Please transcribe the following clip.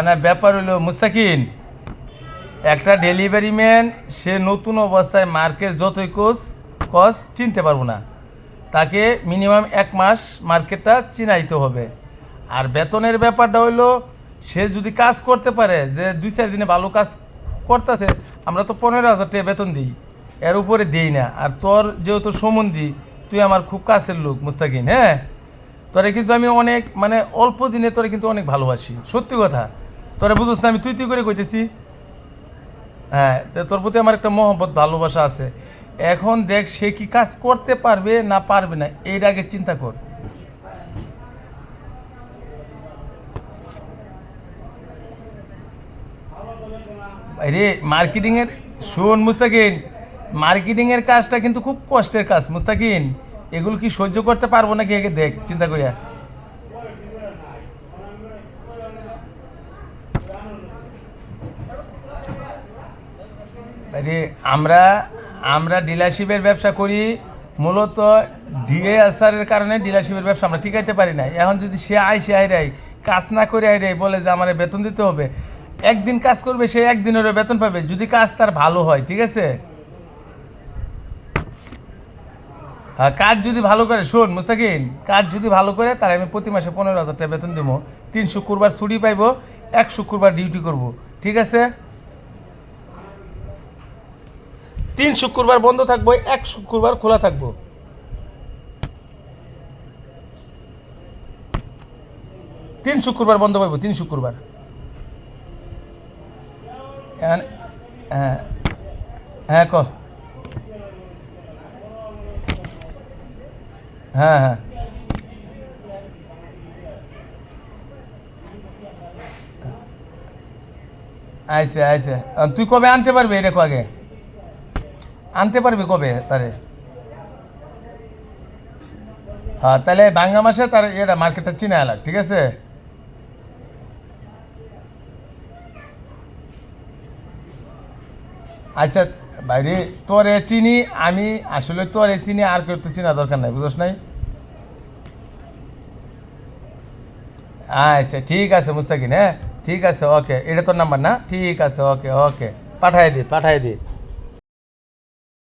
না ব্যাপার হলো মুস্তাকিন, একটা ডেলিভারি ম্যান সে নতুন অবস্থায় মার্কেট যতই কস চিনতে পারবো না। তাকে মিনিমাম 1 মাস মার্কেটটা চিনাইতে হবে। আর বেতনের ব্যাপারটা হইলো সে যদি কাজ করতে পারে, যে 2-4 দিনে ভালো কাজ করতেছে, আমরা তো 15,000 টাকা বেতন দিই, এর উপরে দিই না। আর তোর যেহেতু সম্বন্ধী, তুই আমার খুব কাছের লোক মুস্তাকিন, হ্যাঁ, তোরে কিন্তু আমি অনেক মানে অল্প দিনে তোরে কিন্তু অনেক ভালোবাসি, সত্যি কথা। তোরে বুঝোস না, আমি তুই তুই করে কইতেছি। হ্যাঁ, তো তোর প্রতি আমার একটা মহব্বত ভালোবাসা আছে। এখন দেখ সে কি কাজ করতে পারবে না পারবে না, এর আগে চিন্তা কর। আরে মার্কেটিংয়ের, শোন মুস্তাকিন, মার্কেটিংয়ের কাজটা কিন্তু খুব কষ্টের কাজ মুস্তাকিন। এগুলো কি সহ্য করতে পারবো নাকি আগে দেখ চিন্তা করিয়া। আরে আমরা আমরা ডিলারশিপের ব্যবসা করি মূলত। ডিএসআরের কারণে ডিলারশিপের ব্যবসা আমরা টিকাইতে পারি না। এখন যদি সে আইরাই কাজ না করে আইরাই বলে যে আমার বেতন দিতে হবে, একদিন কাজ করবে সে একদিনেরও বেতন পাবে যদি কাজ তার ভালো হয়, ঠিক আছে। হ্যাঁ, কাজ যদি ভালো করে, শোন মুস্তাকিন, কাজ যদি ভালো করে তাহলে আমি প্রতি মাসে 15,000 টাকা বেতন দেবো। 3 শুক্রবার ছুটি পাইবো, 1 শুক্রবার ডিউটি করব, ঠিক আছে। 3 শুক্রবার বন্ধ থাকবো, 1 শুক্রবার খোলা থাকবো। 3 শুক্রবার বন্ধ পাইবো, 3 শুক্রবার। হ্যাঁ, হ্যাঁ, হ্যাঁ, হ্যাঁ, হ্যাঁ, আইসে আইসে। তুই কবে আনতে পারবি এটা আগে, আনতে পারবি কবে তারে? হ্যাঁ, তাহলে বাঙ্গা মাসে তার এটা মার্কেটটা চিনে আলাক, ঠিক আছে। আচ্ছা বাইরে, তোরে চিনি আমি, আসলে তোরে চিনি, আর কেউ তো চিনা দরকার নাই, বুঝোস নাই। আচ্ছা ঠিক আছে মুস্তাকিন, হ্যাঁ ঠিক আছে, ওকে, এটা তোর নাম্বার না, ঠিক আছে, ওকে ওকে, পাঠাই দি পাঠাই দি।